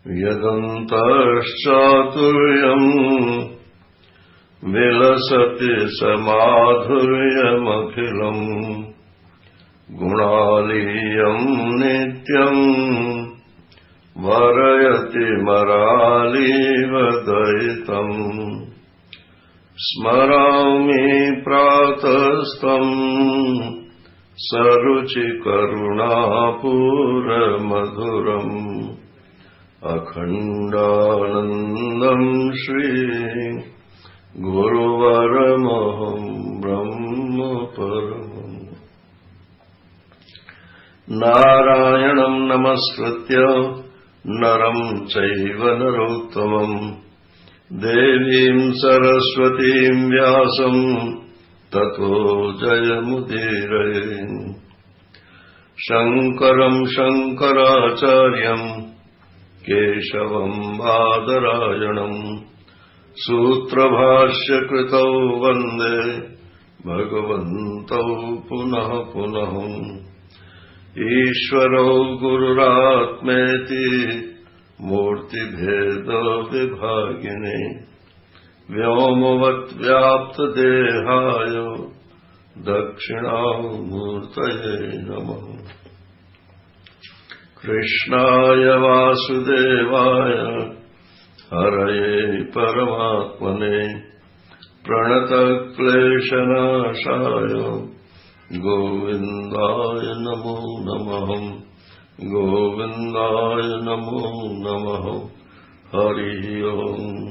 यदन्तश्चातुर्यम् विलसति समाधुर्यमखिलम् गुणालीयम् नित्यम् वरयति मरालीव दयितम् स्मरामि प्रातस्तम् सरुचिकरुणापूरमधुरम् अखण्डानन्दम् श्री गुरुवरमहम् ब्रह्म परमम् नारायणम् नमस्कृत्य नरम् चैव नरोत्तमम् देवीम् सरस्वतीम् व्यासम् ततो जयमुदीरये शङ्करम् शङ्कराचार्यम् केशवम् बादरायणम् सूत्रभाष्यकृतौ वन्दे भगवन्तौ पुनः पुनः ईश्वरो गुरुरात्मेति मूर्तिभेदविभागिने व्योमवद्व्याप्तदेहाय दक्षिणामूर्तये नमः कृष्णाय वासुदेवाय हरये परमात्मने प्रणतक्लेशनाशाय गोविन्दाय नमो नमः गोविन्दाय नमो नमः हरिः ओम्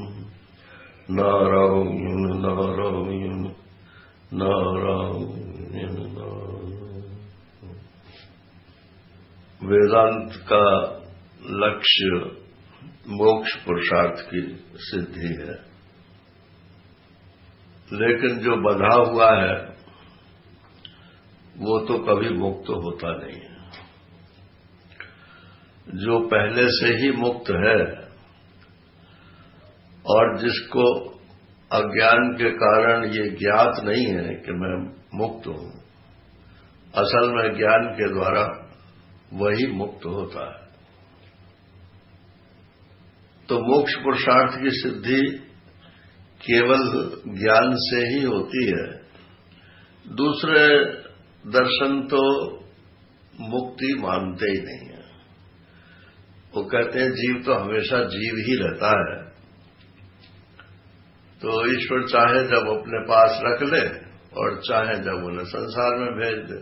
नारायण नारायण नारायण नारायण। वेदांत का लक्ष्य मोक्ष पुरुषार्थ की सिद्धि है, लेकिन जो बंधा हुआ है वो तो कभी मुक्त होता नहीं है। जो पहले से ही मुक्त है और जिसको अज्ञान के कारण ये ज्ञात नहीं है कि मैं मुक्त हूं, असल में ज्ञान के द्वारा वही मुक्त होता है। तो मोक्ष पुरुषार्थ की सिद्धि केवल ज्ञान से ही होती है। दूसरे दर्शन तो मुक्ति मानते ही नहीं है। वो कहते हैं जीव तो हमेशा जीव ही रहता है, तो ईश्वर चाहे जब अपने पास रख ले और चाहे जब उन्हें संसार में भेज दे।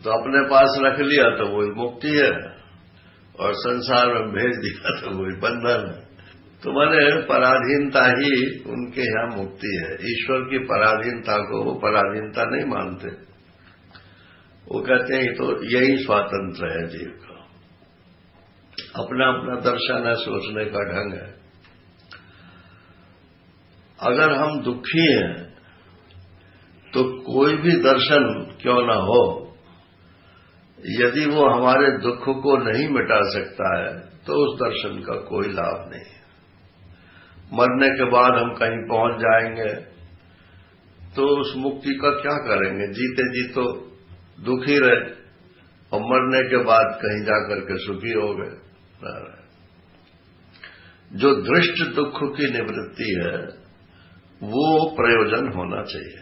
तो अपने पास रख लिया तो वही मुक्ति है और संसार में भेज दिया तो वही बंधन है। तो माने पराधीनता ही उनके यहां मुक्ति है। ईश्वर की पराधीनता को वो पराधीनता नहीं मानते। वो कहते हैं तो यही स्वातंत्र है जीव का, अपना अपना दर्शन है, सोचने का ढंग है। अगर हम दुखी हैं तो कोई भी दर्शन क्यों न हो, यदि वो हमारे दुख को नहीं मिटा सकता है तो उस दर्शन का कोई लाभ नहीं है। मरने के बाद हम कहीं पहुंच जाएंगे तो उस मुक्ति का क्या करेंगे? जीते जी तो दुखी रहे और मरने के बाद कहीं जाकर के सुखी हो गए। जो दृष्ट दुख की निवृत्ति है वो प्रयोजन होना चाहिए।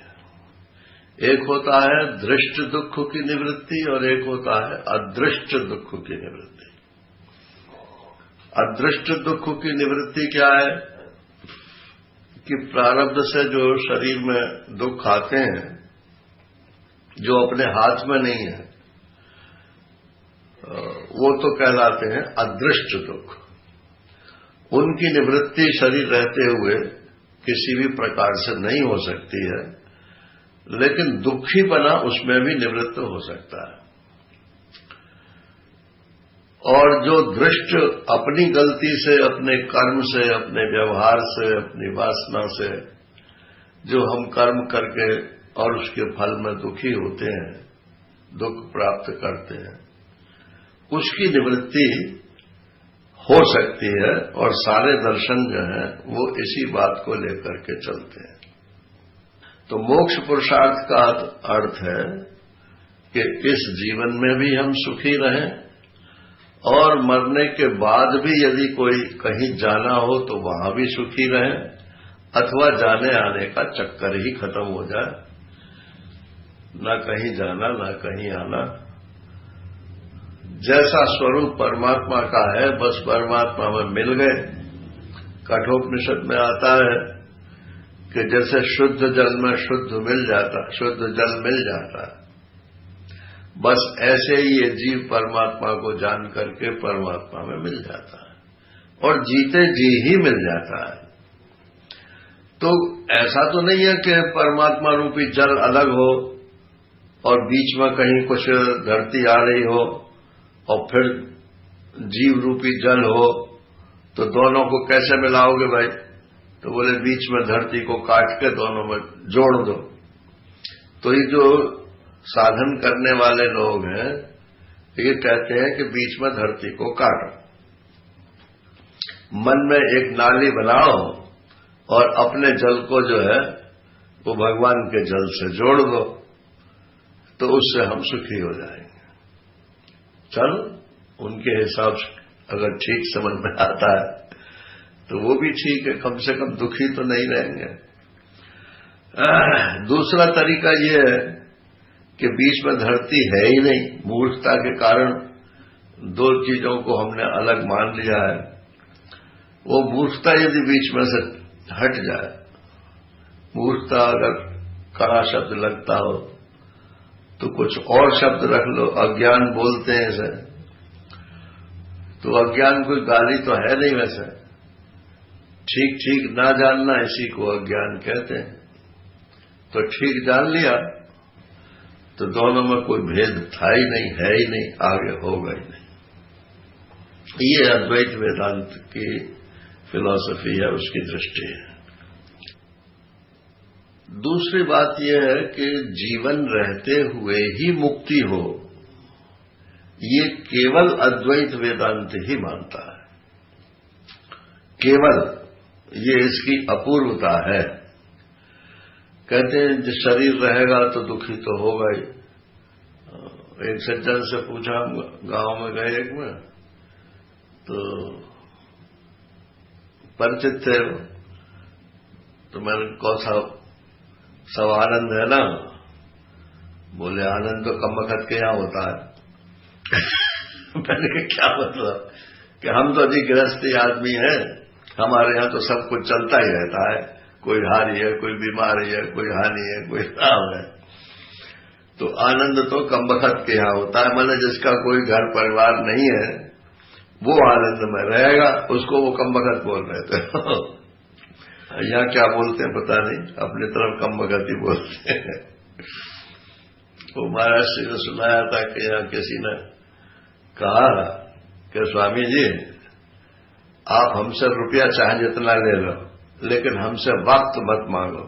एक होता है दृष्ट दुख की निवृत्ति और एक होता है अदृष्ट दुख की निवृत्ति। अदृष्ट दुख की निवृत्ति क्या है कि प्रारब्ध से जो शरीर में दुख आते हैं, जो अपने हाथ में नहीं है, वो तो कहलाते हैं अदृष्ट दुख। उनकी निवृत्ति शरीर रहते हुए किसी भी प्रकार से नहीं हो सकती है, लेकिन दुखी बना उसमें भी निवृत्त हो सकता है। और जो दृष्ट अपनी गलती से, अपने कर्म से, अपने व्यवहार से, अपनी वासना से जो हम कर्म करके और उसके फल में दुखी होते हैं, दुख प्राप्त करते हैं, उसकी निवृत्ति हो सकती है। और सारे दर्शन जो हैं वो इसी बात को लेकर के चलते हैं। तो मोक्ष पुरुषार्थ का अर्थ है कि इस जीवन में भी हम सुखी रहें और मरने के बाद भी यदि कोई कहीं जाना हो तो वहां भी सुखी रहे, अथवा जाने आने का चक्कर ही खत्म हो जाए, न कहीं जाना न कहीं आना। जैसा स्वरूप परमात्मा का है बस परमात्मा में मिल गए। कठोपनिषद में आता है कि जैसे शुद्ध जल में शुद्ध जल मिल जाता है, बस ऐसे ही ये जीव परमात्मा को जान करके परमात्मा में मिल जाता है और जीते जी ही मिल जाता है। तो ऐसा तो नहीं है कि परमात्मा रूपी जल अलग हो और बीच में कहीं कुछ धरती आ रही हो और फिर जीव रूपी जल हो, तो दोनों को कैसे मिलाओगे भाई? तो बोले बीच में धरती को काट के दोनों में जोड़ दो। तो ये जो साधन करने वाले लोग हैं ये कहते हैं कि बीच में धरती को काटो, मन में एक नाली बनाओ और अपने जल को जो है वो भगवान के जल से जोड़ दो, तो उससे हम सुखी हो जाएंगे। चलो उनके हिसाब से अगर ठीक समझ में आता है तो वो भी ठीक है, कम से कम दुखी तो नहीं रहेंगे। दूसरा तरीका ये है कि बीच में धरती है ही नहीं, मूर्खता के कारण दो चीजों को हमने अलग मान लिया है। वो मूर्खता यदि बीच में से हट जाए, मूर्खता अगर कड़ा शब्द लगता हो तो कुछ और शब्द रख लो, अज्ञान बोलते हैं इसे। तो अज्ञान कोई गाली तो है नहीं, वैसे ठीक ठीक ना जानना इसी को अज्ञान कहते हैं। तो ठीक जान लिया तो दोनों में कोई भेद था ही नहीं, है ही नहीं, आगे होगा ही नहीं। ये अद्वैत वेदांत की फिलॉसफी है, उसकी दृष्टि है। दूसरी बात यह है कि जीवन रहते हुए ही मुक्ति हो, ये केवल अद्वैत वेदांत ही मानता है। केवल ये इसकी अपूर्वता है। कहते हैं जो शरीर रहेगा तो दुखी तो होगा ही। एक सज्जन से पूछा, गांव में गए एक में, तो परिचित थे, तो मैंने कहा सब आनंद है ना? बोले आनंद तो कम वक्त के यहां होता है। मैंने कहा क्या मतलब? कि हम तो अभी गृहस्थी आदमी हैं, हमारे यहां तो सब कुछ चलता ही रहता है, कोई हारी है, कोई बीमारी है, कोई हानि है, कोई लाभ है। तो आनंद तो कम वक्त के यहां होता है। मैंने जिसका कोई घर परिवार नहीं है वो आनंद में रहेगा, उसको वो कम वक्त बोल रहे थे। यहां क्या बोलते हैं पता नहीं, अपनी तरफ कम वक्त ही बोलते हैं। वो महाराष्ट्र ने सुनाया था कि यहां किसी ने कहा कि स्वामी जी आप हमसे रुपया चाहे जितना ले लो, लेकिन हमसे वक्त मत मांगो।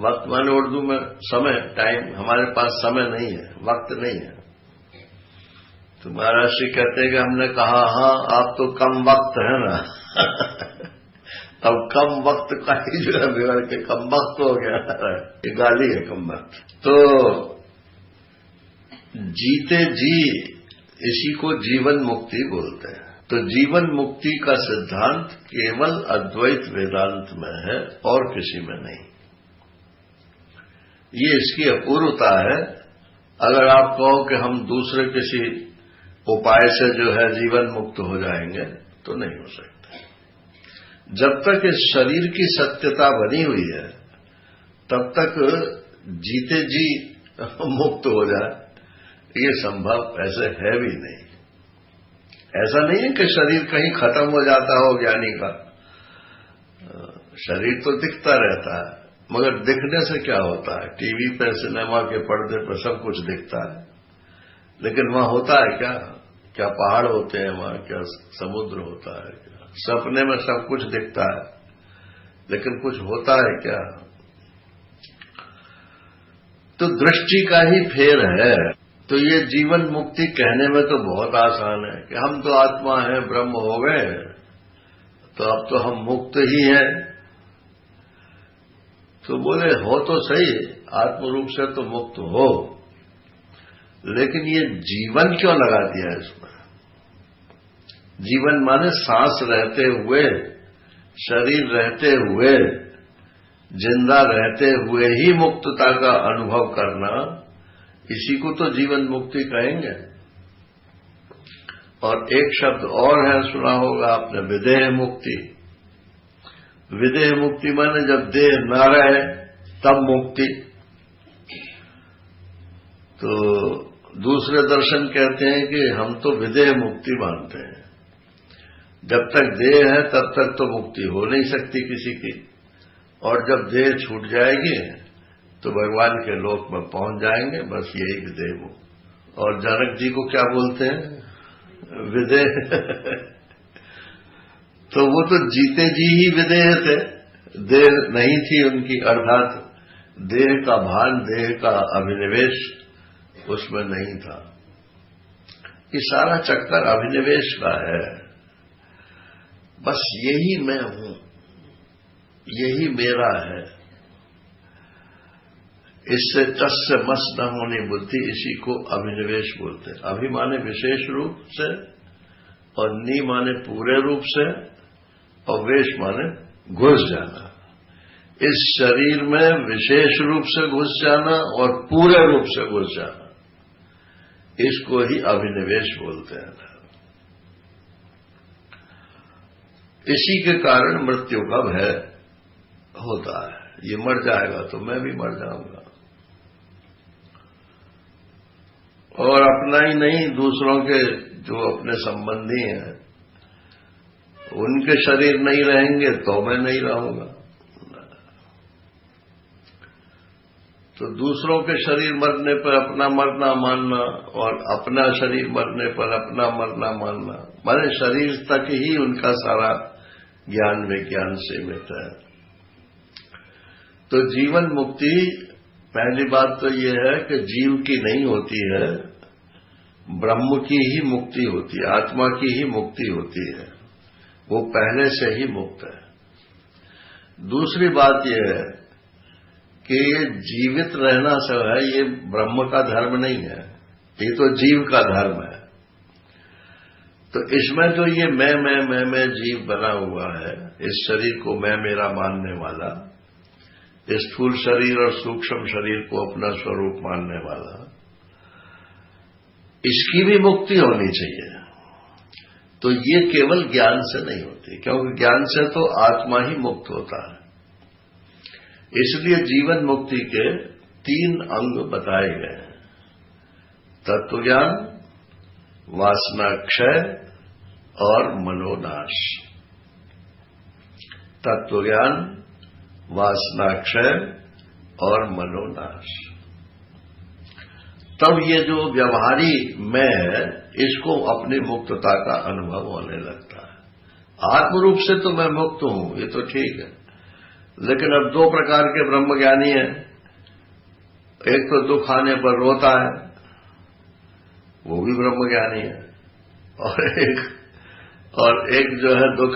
वक्त माने उर्दू में समय, टाइम। हमारे पास समय नहीं है, वक्त नहीं है। तो महाराष्ट्र कहते हैं कि हमने कहा हाँ आप तो कम वक्त है ना। अब कम वक्त का ही जो है बिगड़ के कम वक्त हो गया, ये गाली है कम वक्त। तो जीते जी इसी को जीवन मुक्ति बोलते हैं। तो जीवन मुक्ति का सिद्धांत केवल अद्वैत वेदांत में है और किसी में नहीं। ये इसकी अपूर्वता है। अगर आप कहो कि हम दूसरे किसी उपाय से जो है जीवन मुक्त हो जाएंगे तो नहीं हो सकता। जब तक इस शरीर की सत्यता बनी हुई है तब तक जीते जी मुक्त हो जाए ये संभव ऐसे है भी नहीं। ऐसा नहीं है कि शरीर कहीं खत्म हो जाता हो ज्ञानी का। शरीर तो दिखता रहता है, मगर दिखने से क्या होता है? टीवी पे, सिनेमा के पर्दे पर सब कुछ दिखता है, लेकिन वहां होता है क्या? क्या पहाड़ होते हैं वहां? क्या समुद्र होता है? क्या सपने में सब कुछ दिखता है, लेकिन कुछ होता है क्या? तो दृष्टि का ही फेर है। तो ये जीवन मुक्ति कहने में तो बहुत आसान है कि हम तो आत्मा हैं, ब्रह्म हो गए, तो अब तो हम मुक्त ही हैं। तो बोले हो तो सही, आत्म रूप से तो मुक्त हो, लेकिन ये जीवन क्यों लगा दिया इसमें? जीवन माने सांस रहते हुए, शरीर रहते हुए, जिंदा रहते हुए ही मुक्तता का अनुभव करना, इसी को तो जीवन मुक्ति कहेंगे। और एक शब्द और है, सुना होगा आपने, विदेह मुक्ति। विदेह मुक्ति माने जब देह न रहे तब मुक्ति। तो दूसरे दर्शन कहते हैं कि हम तो विदेह मुक्ति मानते हैं, जब तक देह है तब तक तो मुक्ति हो नहीं सकती किसी की, और जब देह छूट जाएगी तो भगवान के लोक में पहुंच जाएंगे, बस यही विदेह मुक्ति। और जनक जी को क्या बोलते हैं? विदेह। तो वो तो जीते जी ही विदेह थे, देह नहीं थी उनकी, अर्थात देह का भान, देह का अभिनिवेश उसमें नहीं था। ये सारा चक्कर अभिनिवेश का है। बस यही मैं हूं, यही मेरा है, इससे टस से मस न होनी बुद्धि, इसी को अभिनिवेश बोलते हैं। अभि माने विशेष रूप से, और नी माने पूरे रूप से, और वेश माने घुस जाना। इस शरीर में विशेष रूप से घुस जाना और पूरे रूप से घुस जाना, इसको ही अभिनिवेश बोलते हैं। इसी के कारण मृत्यु का भय होता है। ये मर जाएगा तो मैं भी मर जाऊंगा, और अपना ही नहीं, दूसरों के जो अपने संबंधी हैं उनके शरीर नहीं रहेंगे तो मैं नहीं रहूंगा। तो दूसरों के शरीर मरने पर अपना मरना मानना, और अपना शरीर मरने पर अपना मरना मानना, माने शरीर तक ही उनका सारा ज्ञान विज्ञान सीमित है। तो जीवन मुक्ति, पहली बात तो यह है कि जीव की नहीं होती है, ब्रह्म की ही मुक्ति होती है, आत्मा की ही मुक्ति होती है, वो पहले से ही मुक्त है। दूसरी बात यह है कि ये जीवित रहना सब है, ये ब्रह्म का धर्म नहीं है, ये तो जीव का धर्म है। तो इसमें जो ये मैं जीव बना हुआ है, इस शरीर को मैं मेरा मानने वाला, इस स्थूल शरीर और सूक्ष्म शरीर को अपना स्वरूप मानने वाला, इसकी भी मुक्ति होनी चाहिए। तो ये केवल ज्ञान से नहीं होती, क्योंकि ज्ञान से तो आत्मा ही मुक्त होता है। इसलिए जीवन मुक्ति के 3 अंग बताए गए हैं: तत्वज्ञान, वासना क्षय और मनोनाश। तत्वज्ञान, वासना क्षय और मनोनाश। तब ये जो व्यवहारी मैं है, इसको अपनी मुक्तता का अनुभव होने लगता है। आत्म रूप से तो मैं मुक्त हूं, ये तो ठीक है, लेकिन अब 2 प्रकार के ब्रह्मज्ञानी हैं। एक तो दुख आने पर रोता है, वो भी ब्रह्मज्ञानी है, और एक जो है दुख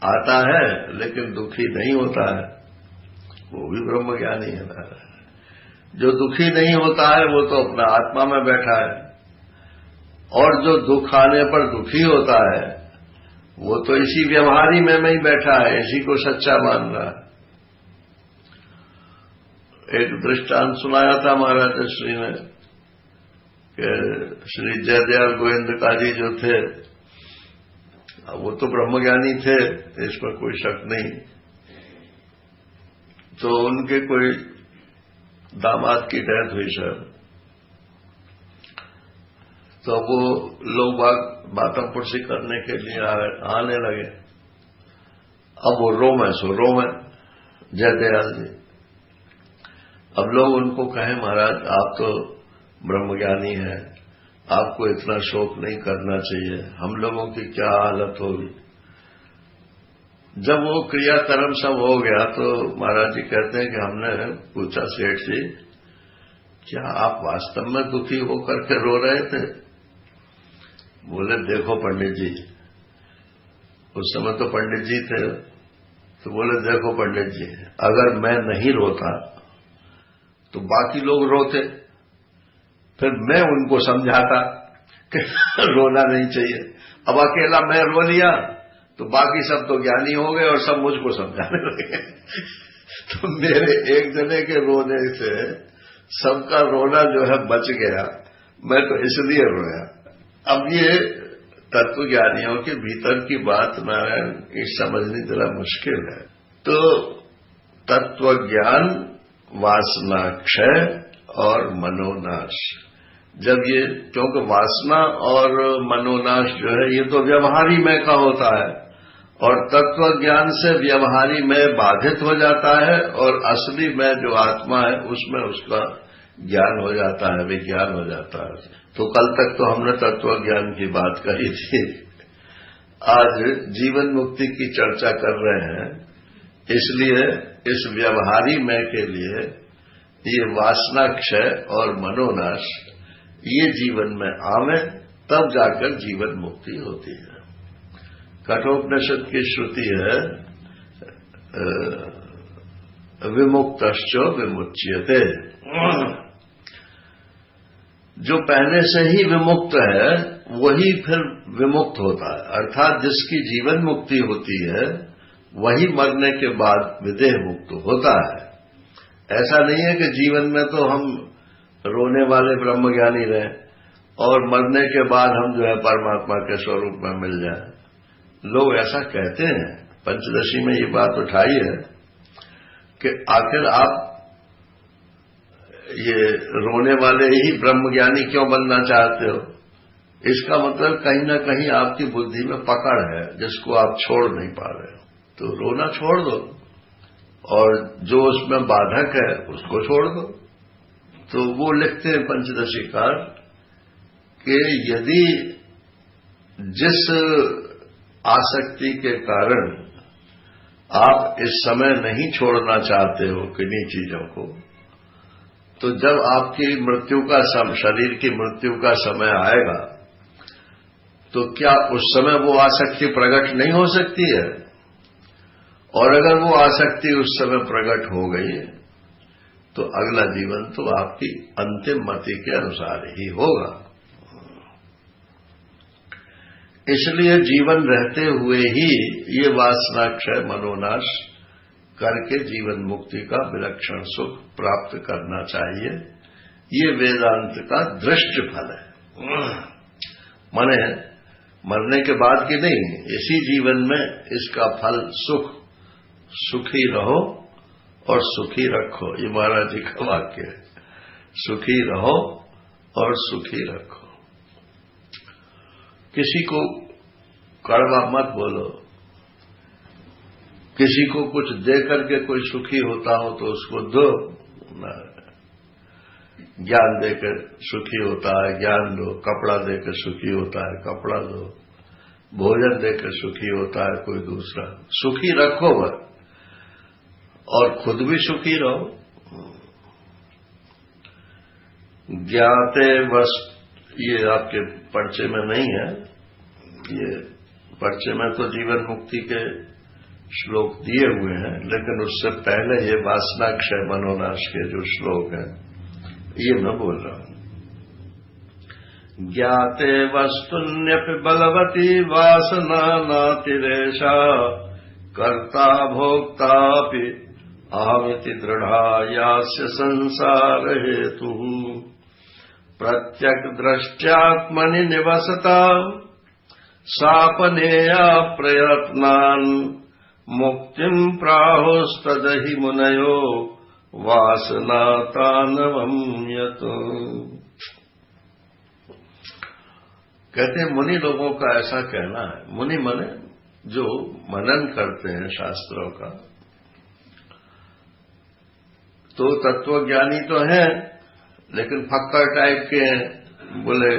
आता है लेकिन दुखी नहीं होता है, वो भी ब्रह्मज्ञानी है। जो दुखी नहीं होता है वो तो अपना आत्मा में बैठा है, और जो दुख आने पर दुखी होता है वो तो इसी व्यवहारी में ही बैठा है, इसी को सच्चा मान रहा है। एक दृष्टांत सुनाया था महाराज श्री ने कि श्री जयदयाल गोविंदकारी जो थे, वो तो ब्रह्मज्ञानी थे, इस पर कोई शक नहीं। तो उनके कोई दामाद की डेथ हुई सर, तो वो लोग बातम पुरसी करने के लिए आने लगे। अब वो रोमे जयदयाल जी। अब लोग उनको कहें, महाराज आप तो ब्रह्मज्ञानी हैं, आपको इतना शोक नहीं करना चाहिए, हम लोगों की क्या हालत होगी। जब वो क्रियाकर्म सब हो गया तो महाराज जी कहते हैं कि हमने पूछा, सेठ जी क्या आप वास्तव में दुखी होकर के रो रहे थे? बोले देखो पंडित जी, उस समय तो पंडित जी थे, तो बोले देखो पंडित जी, अगर मैं नहीं रोता तो बाकी लोग रोते, फिर मैं उनको समझाता कि रोना नहीं चाहिए। अब अकेला मैं रो लिया तो बाकी सब तो ज्ञानी हो गए और सब मुझको समझाने लगे। तो मेरे एक जने के रोने से सबका रोना जो है बच गया, मैं तो इसलिए रोया। अब ये तत्वज्ञानियों के भीतर की बात नारायण ये समझनी जरा मुश्किल है। तो तत्वज्ञान, वासना क्षय और मनोनाश, जब ये, क्योंकि वासना और मनोनाश जो है ये तो व्यवहारी मय का होता है और तत्व ज्ञान से व्यवहारी मय बाधित हो जाता है और असली मय जो आत्मा है उसमें उसका ज्ञान हो जाता है, विज्ञान हो जाता है। तो कल तक तो हमने तत्व ज्ञान की बात कही थी, आज जीवन मुक्ति की चर्चा कर रहे हैं। इसलिए इस व्यवहारी मय के लिए ये वासना क्षय और मनोनाश ये जीवन में आवे, तब जाकर जीवन मुक्ति होती है। कठोपनिषद की श्रुति है विमुक्तश्च विमुच्यते, जो पहले से ही विमुक्त है वही फिर विमुक्त होता है। अर्थात जिसकी जीवन मुक्ति होती है वही मरने के बाद विदेह मुक्त होता है। ऐसा नहीं है कि जीवन में तो हम रोने वाले ब्रह्मज्ञानी रहे और मरने के बाद हम जो है परमात्मा के स्वरूप में मिल जाए। लोग ऐसा कहते हैं, पंचदशी में ये बात उठाई है कि आखिर आप ये रोने वाले ही ब्रह्मज्ञानी क्यों बनना चाहते हो? इसका मतलब कहीं ना कहीं आपकी बुद्धि में पकड़ है जिसको आप छोड़ नहीं पा रहे हो। तो रोना छोड़ दो और जो उसमें बाधक है उसको छोड़ दो। तो वो लिखते हैं पंचदशीकार कि यदि जिस आसक्ति के कारण आप इस समय नहीं छोड़ना चाहते हो किन्हीं चीजों को, तो जब आपकी मृत्यु का शरीर की मृत्यु का समय आएगा तो क्या उस समय वो आसक्ति प्रकट नहीं हो सकती है? और अगर वो आसक्ति उस समय प्रकट हो गई तो अगला जीवन तो आपकी अंतिम मति के अनुसार ही होगा। इसलिए जीवन रहते हुए ही ये वासना क्षय मनोनाश करके जीवन मुक्ति का विलक्षण सुख प्राप्त करना चाहिए। ये वेदांत का दृष्ट फल है। माने मरने के बाद की नहीं, इसी जीवन में इसका फल सुख। सुखी रहो और सुखी रखो, ये महाराज जी का वाक्य है। सुखी रहो और सुखी रखो। किसी को कड़वा मत बोलो, किसी को कुछ दे करके कोई सुखी होता हो तो उसको दो। ज्ञान देकर सुखी होता है, ज्ञान दो। कपड़ा देकर सुखी होता है, कपड़ा दो। भोजन देकर सुखी होता है कोई दूसरा। सुखी रखो वह और खुद भी सुखी रहो। ज्ञाते वस्तु, ये आपके पर्चे में नहीं है, ये पर्चे में तो जीवन मुक्ति के श्लोक दिए हुए हैं, लेकिन उससे पहले ये वासना क्षय मनोनाश के जो श्लोक हैं ये मैं बोल रहा हूं। ज्ञाते वस्तुन्यपि बलवती वासना नातिरेषा कर्ता भोक्तापि अहमिति दृढ़ा यास्य संसार हेतु प्रत्यक दृष्ट्यात्मनि निवसता सापनेया प्रयत्नान् मुक्तिं प्राहुस्तदहि मुनयो वासना तानवं यत्। कहते हैं मुनि लोगों का ऐसा कहना है। मुनि माने जो मनन करते हैं शास्त्रों का, तो तत्वज्ञानी तो हैं लेकिन फक्कर टाइप के हैं। बोले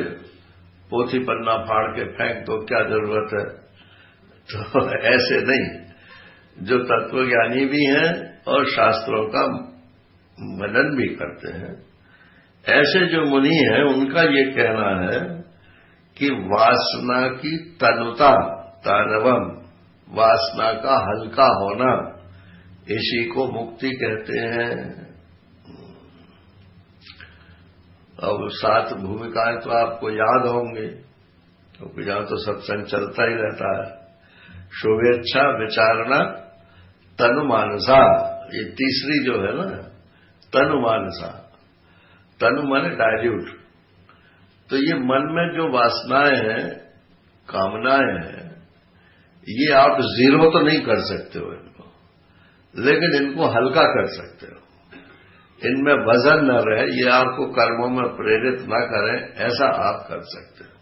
पोथी पन्ना फाड़ के फेंक दो, क्या जरूरत है? तो ऐसे नहीं, जो तत्वज्ञानी भी हैं और शास्त्रों का मनन भी करते हैं, ऐसे जो मुनि हैं उनका ये कहना है कि वासना की तनुता, तानवम, वासना का हल्का होना, इसी को मुक्ति कहते हैं। अब 7 भूमिकाएं तो आपको याद होंगी, क्योंकि यहां तो सत्संग चलता ही रहता है। शुभेच्छा, विचारणा, तनु मानसा, ये तीसरी जो है ना, तनु मानसा। तनु माने डाइल्यूट। तो ये मन में जो वासनाएं हैं, कामनाएं हैं, ये आप जीरो तो नहीं कर सकते हो इनको, लेकिन इनको हल्का कर सकते हो। इनमें वजन न रहे, ये आपको कर्मों में प्रेरित न करें, ऐसा आप कर सकते हो।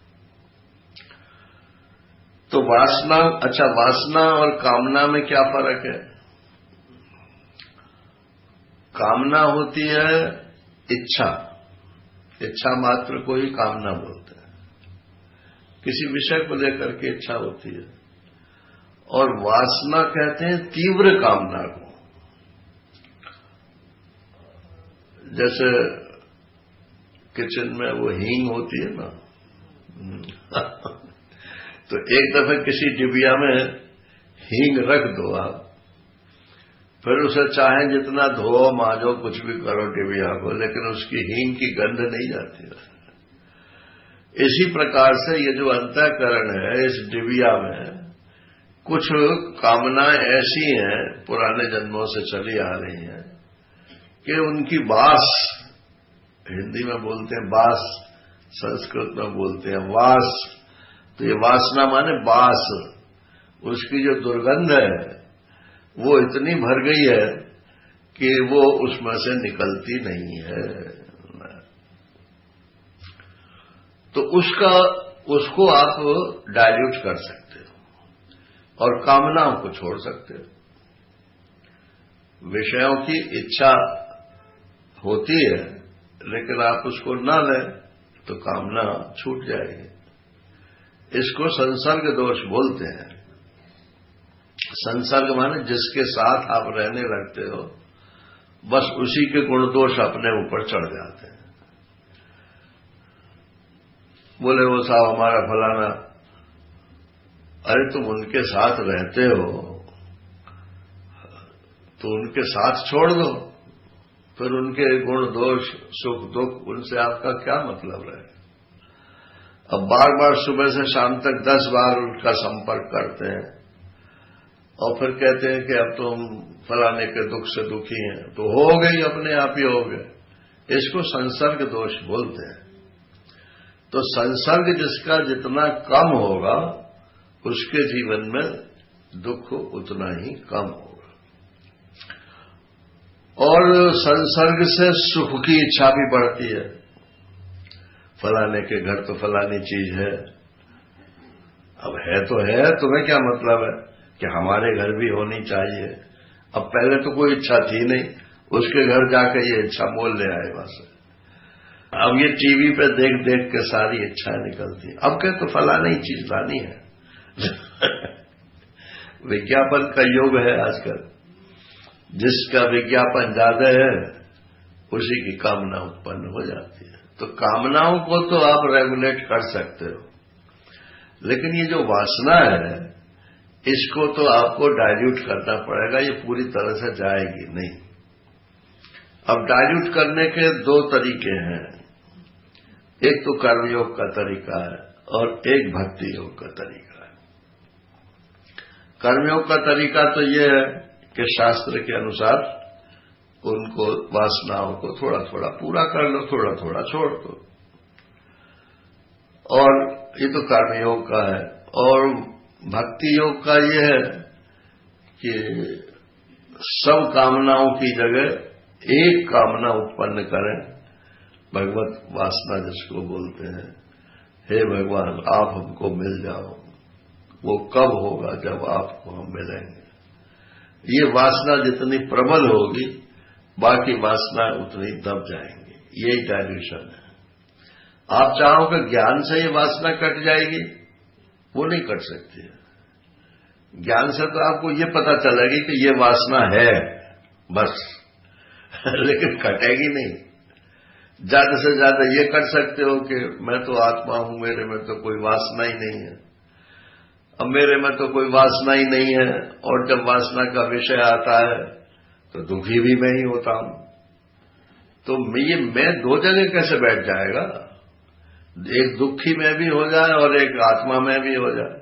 तो वासना, अच्छा, वासना और कामना में क्या फर्क है? कामना होती है इच्छा, इच्छा मात्र को ही कामना बोलते हैं। किसी विषय को लेकर के इच्छा होती है। और वासना कहते हैं तीव्र कामना को। जैसे किचन में वो हींग होती है ना, तो एक दफे किसी डिबिया में हींग रख दो आप, फिर उसे चाहे जितना धो मांजो कुछ भी करो डिबिया को, लेकिन उसकी हींग की गंध नहीं जाती है। इसी प्रकार से ये जो अंतःकरण है, इस डिबिया में कुछ कामनाएं ऐसी हैं, पुराने जन्मों से चली आ रही हैं, कि उनकी बास, हिंदी में बोलते हैं बास, संस्कृत में बोलते हैं वास। तो ये वासना माने बास। उसकी जो दुर्गंध है वो इतनी भर गई है कि वो उसमें से निकलती नहीं है। तो उसको आप डाइल्यूट कर सकते हो और कामनाओं को छोड़ सकते हो। विषयों की इच्छा होती है, लेकिन आप उसको न लें तो कामना छूट जाएगी। इसको संसर्ग दोष बोलते हैं। संसर्ग माने जिसके साथ आप रहने लगते हो, बस उसी के गुण दोष अपने ऊपर चढ़ जाते हैं। बोले वो साहब हमारा फलाना, अरे तुम उनके साथ रहते हो तो उनके साथ छोड़ दो, फिर उनके गुण दोष सुख दुख उनसे आपका क्या मतलब रहे? अब बार बार सुबह से शाम तक 10 बार उनका संपर्क करते हैं और फिर कहते हैं कि अब तो हम फलाने के दुख से दुखी हैं, तो हो गई, अपने आप ही हो गए। इसको संसर्ग दोष बोलते हैं। तो संसर्ग जिसका जितना कम होगा, उसके जीवन में दुख उतना ही कम होगा। और संसर्ग से सुख की इच्छा भी बढ़ती है। फलाने के घर तो फलानी चीज है, अब है तो है, तुम्हें क्या मतलब है कि हमारे घर भी होनी चाहिए। अब पहले तो कोई इच्छा थी नहीं, उसके घर जाकर ये इच्छा मोल ले आए वहां से। अब ये टीवी पे देख देख के सारी इच्छाएं निकलती। अब क्या तो फलानी चीज लानी है। विज्ञापन का युग है आजकल। जिसका विज्ञापन ज्यादा है उसी की कामना उत्पन्न हो जाती है। तो कामनाओं को तो आप रेगुलेट कर सकते हो, लेकिन ये जो वासना है इसको तो आपको डाइल्यूट करना पड़ेगा। ये पूरी तरह से जाएगी नहीं। अब डाइल्यूट करने के 2 तरीके हैं। एक तो कर्मयोग का तरीका है और एक भक्ति योग का तरीका है। कर्मयोग का तरीका तो ये है कि शास्त्र के अनुसार उनको वासनाओं को थोड़ा थोड़ा पूरा कर लो, थोड़ा थोड़ा छोड़ दो। और ये तो कर्मयोग का है। और भक्ति योग का ये है कि सब कामनाओं की जगह एक कामना उत्पन्न करें, भगवत वासना जिसको बोलते हैं। हे भगवान, आप हमको मिल जाओ। वो कब होगा? जब आपको हम मिलेंगे। ये वासना जितनी प्रबल होगी, बाकी वासना उतनी दब जाएंगी। यही डाइल्यूशन है। आप चाहो कि ज्ञान से ये वासना कट जाएगी, वो नहीं कट सकती है। ज्ञान से तो आपको ये पता चलेगी कि ये वासना है बस, लेकिन कटेगी नहीं। ज्यादा से ज्यादा ये कर सकते हो कि मैं तो आत्मा हूं, मेरे में तो कोई वासना ही नहीं है। अब मेरे में तो कोई वासना ही नहीं है, और जब वासना का विषय आता है तो दुखी भी मैं ही होता हूं। तो ये मैं दो जगह कैसे बैठ जाएगा? एक दुखी में भी हो जाए और एक आत्मा में भी हो जाए,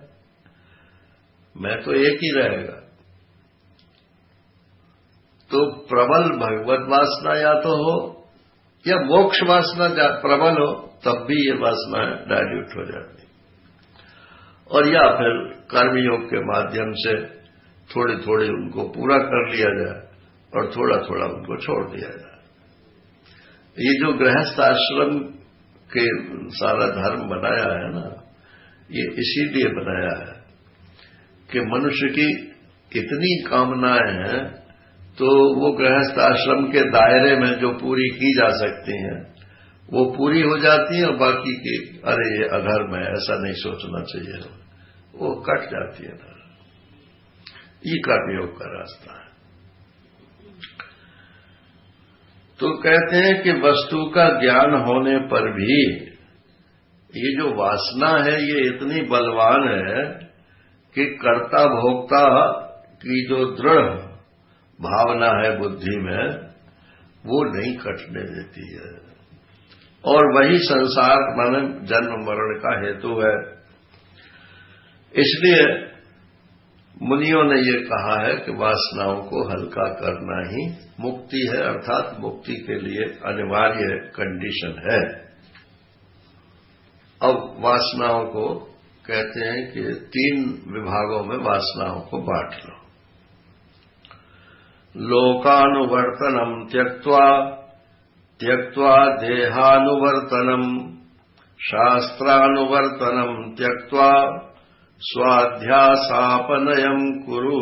मैं तो एक ही रहेगा। तो प्रबल भगवत वासना या तो हो या मोक्ष वासना प्रबल हो, तब भी ये वासना डाइल्यूट हो जाती, और या फिर कर्मयोग के माध्यम से थोड़ी थोड़ी उनको पूरा कर लिया जाए और थोड़ा थोड़ा उनको छोड़ दिया जाए। ये जो गृहस्थ आश्रम के सारा धर्म बनाया है ना, ये इसीलिए बनाया है कि मनुष्य की इतनी कामनाएं हैं, तो वो गृहस्थ आश्रम के दायरे में जो पूरी की जा सकती हैं वो पूरी हो जाती है, और बाकी की अरे ये अधर्म है, ऐसा नहीं सोचना चाहिए, वो कट जाती है। ये कर्मयोग का रास्ता है। तो कहते हैं कि वस्तु का ज्ञान होने पर भी ये जो वासना है ये इतनी बलवान है कि कर्ता भोक्ता की जो दृढ़ भावना है बुद्धि में, वो नहीं कटने देती है, और वही संसार माने जन्म मरण का हेतु है। इसलिए मुनियों ने ये कहा है कि वासनाओं को हल्का करना ही मुक्ति है, अर्थात मुक्ति के लिए अनिवार्य कंडीशन है। अब वासनाओं को कहते हैं कि 3 विभागों में वासनाओं को बांट लो। लोकानुवर्तनम त्यक्त्वा त्यक्त्वा देहानुवर्तनम, शास्त्रानुवर्तनम त्यक्त्वा स्वाध्यासापनयम कुरु।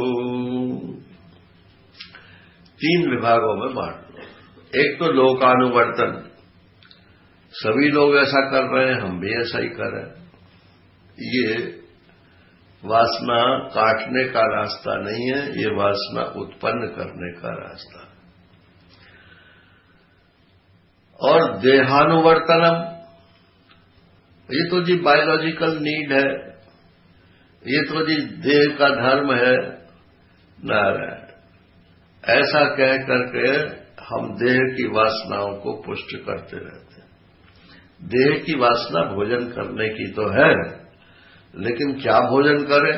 3 विभागों में बांट लो। एक तो लोकानुवर्तन, सभी लोग ऐसा कर रहे हैं, हम भी ऐसा ही कर रहे हैं। ये वासना काटने का रास्ता नहीं है, ये वासना उत्पन्न करने का रास्ता है। और देहानुवर्तनम, ये तो जी बायोलॉजिकल नीड है, ये तो जी देह का धर्म है। नारायण, ऐसा कह करके हम देह की वासनाओं को पुष्ट करते रहते हैं। देह की वासना भोजन करने की तो है, लेकिन क्या भोजन करें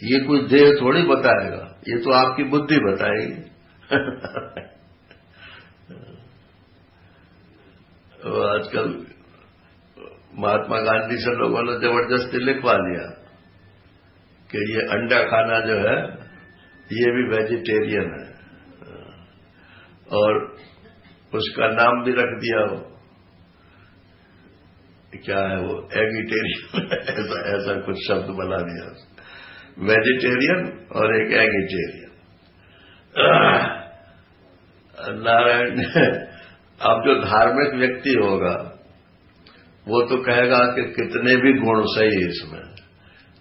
ये कोई देह थोड़ी बताएगा, ये तो आपकी बुद्धि बताएगी। आजकल महात्मा गांधी से लोगों ने जबरदस्ती लिखवा लिया कि ये अंडा खाना जो है ये भी वेजिटेरियन है, और उसका नाम भी रख दिया वो क्या है, वो एगिटेरियन ऐसा कुछ शब्द बना दिया, वेजिटेरियन और एक एगिटेरियन। नारायण, अब जो धार्मिक व्यक्ति होगा वो तो कहेगा कि कितने भी गुण सही इसमें,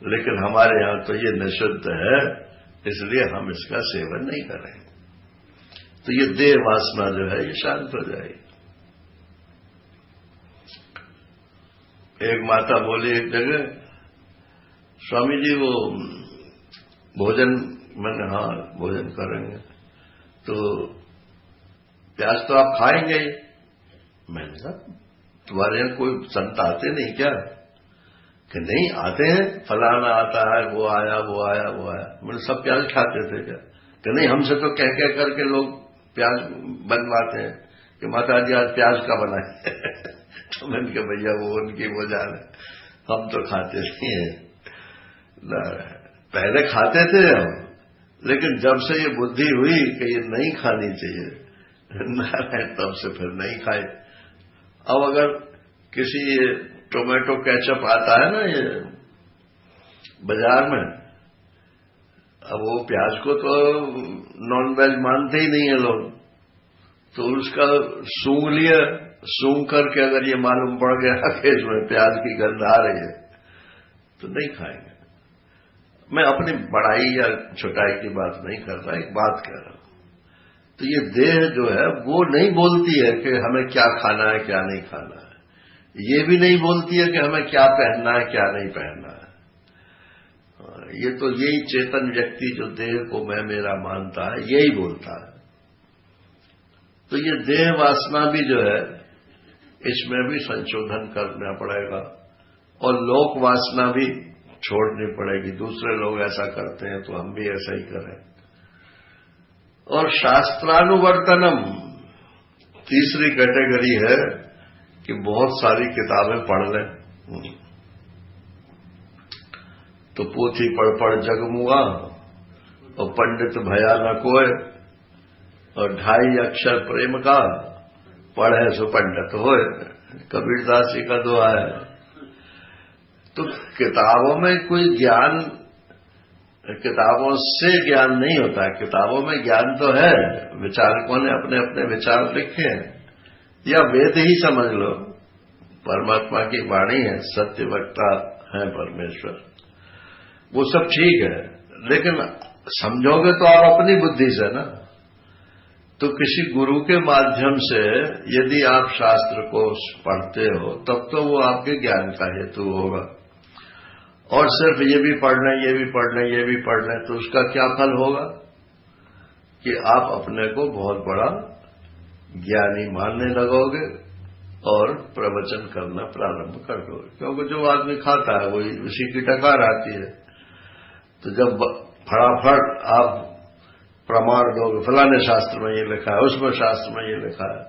लेकिन हमारे यहां तो ये निषिद्ध है, इसलिए हम इसका सेवन नहीं करेंगे। तो ये देह वासना जो है ये शांत हो जाएगी। एक माता बोली एक जगह, स्वामी जी वो भोजन, मैंने हाँ भोजन करेंगे, तो प्याज तो आप खाएंगे ही। मैंने कहा तुम्हारे यहां कोई संत आते नहीं क्या? कि नहीं आते हैं, फलाना आता है, वो आया वो आया वो आया। मैंने सब प्याज खाते थे क्या? कि नहीं, हमसे तो कह कह करके लोग प्याज बनवाते हैं कि माता जी आज प्याज का बनाए। तो मैंने कहा भैया वो उनकी वो जान है, हम तो खाते नहीं हैं। पहले खाते थे हम, लेकिन जब से ये बुद्धि हुई कि ये नहीं खानी चाहिए, नारायण, तब से फिर नहीं खाए। अब अगर किसी टोमेटो केचप आता है ना ये बाजार में, अब वो प्याज को तो नॉन वेज मानते ही नहीं है लोग, तो उसका सूंघ लिया, सूंघ करके अगर ये मालूम पड़ गया कि इसमें प्याज की गंध आ रही है तो नहीं खाएंगे। मैं अपनी बड़ाई या छोटाई की बात नहीं कर रहा, एक बात कह रहा हूं। तो ये देह जो है वो नहीं बोलती है कि हमें क्या खाना है क्या नहीं खाना है, ये भी नहीं बोलती है कि हमें क्या पहनना है क्या नहीं पहनना है। ये तो यही चेतन व्यक्ति जो देह को मैं मेरा मानता है, यही बोलता है। तो ये देह वासना भी जो है इसमें भी संशोधन करना पड़ेगा और लोक वासना भी छोड़नी पड़ेगी। दूसरे लोग ऐसा करते हैं तो हम भी ऐसा ही करें। और शास्त्रानुवर्तनम तीसरी कैटेगरी है कि बहुत सारी किताबें पढ़ लें। तो पोथी पढ़ जगमुआ और पंडित भया न कोय और 2.5 अक्षर प्रेम का पढ़े सो पंडित होए, कबीरदास जी का दुआ है। तो किताबों में कोई ज्ञान, किताबों से ज्ञान नहीं होता है। किताबों में ज्ञान तो है, विचारकों ने अपने अपने विचार लिखे हैं, या वेद ही समझ लो, परमात्मा की वाणी है, सत्य वक्ता है परमेश्वर, वो सब ठीक है। लेकिन समझोगे तो आप अपनी बुद्धि से ना। तो किसी गुरु के माध्यम से यदि आप शास्त्र को पढ़ते हो तब तो वो आपके ज्ञान का हेतु होगा। और सिर्फ ये भी पढ़ना, ये भी पढ़ना, ये भी पढ़ना, तो उसका क्या फल होगा कि आप अपने को बहुत बड़ा ज्ञानी मानने लगोगे और प्रवचन करना प्रारंभ कर दोगे। क्योंकि जो आदमी खाता है वही उसी की टकार आती है। तो जब फटाफट आप प्रमाण दोगे, फलाने शास्त्र में ये लिखा है, उसमें शास्त्र में ये लिखा है,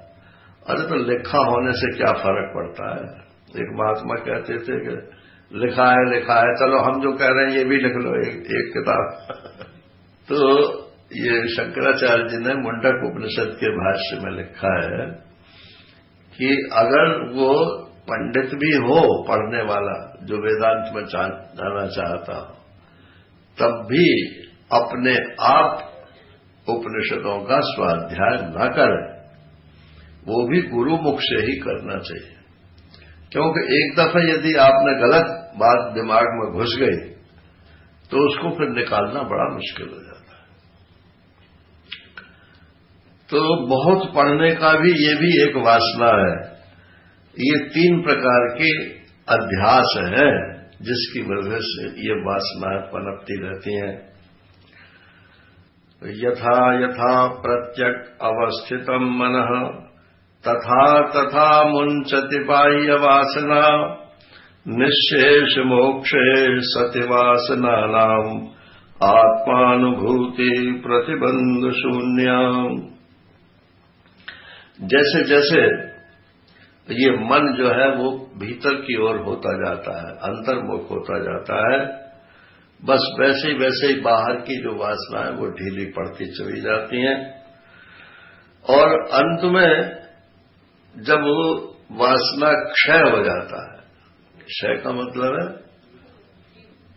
अरे तो लिखा होने से क्या फर्क पड़ता है। एक महात्मा कहते थे कि लिखा है, चलो हम जो कह रहे हैं ये भी लिख लो एक किताब। तो ये शंकराचार्य जी ने मुंडक उपनिषद के भाष्य में लिखा है कि अगर वो पंडित भी हो पढ़ने वाला, जो वेदांत में जाना चाहता हो, तब भी अपने आप उपनिषदों का स्वाध्याय न करें, वो भी गुरु मुख से ही करना चाहिए। क्योंकि एक दफा यदि आपने गलत बात दिमाग में घुस गई तो उसको फिर निकालना बड़ा मुश्किल हो जाता है। तो बहुत पढ़ने का भी ये भी एक वासना है। ये 3 प्रकार के अध्यास है जिसकी वजह से ये वासनाएं पनपती रहती हैं। यथा यथा प्रत्यक अवस्थितम मनः तथा तथा मुंचति बाह्य वासना निःशेष मोक्षे सति वासनानाम आत्मानुभूति प्रतिबंध शून्यम। जैसे जैसे ये मन जो है वो भीतर की ओर होता जाता है, अंतर्मुख होता जाता है, बस वैसे ही बाहर की जो वासना है वो ढीली पड़ती चली जाती हैं। और अंत में जब वो वासना क्षय हो जाता है, क्षय का मतलब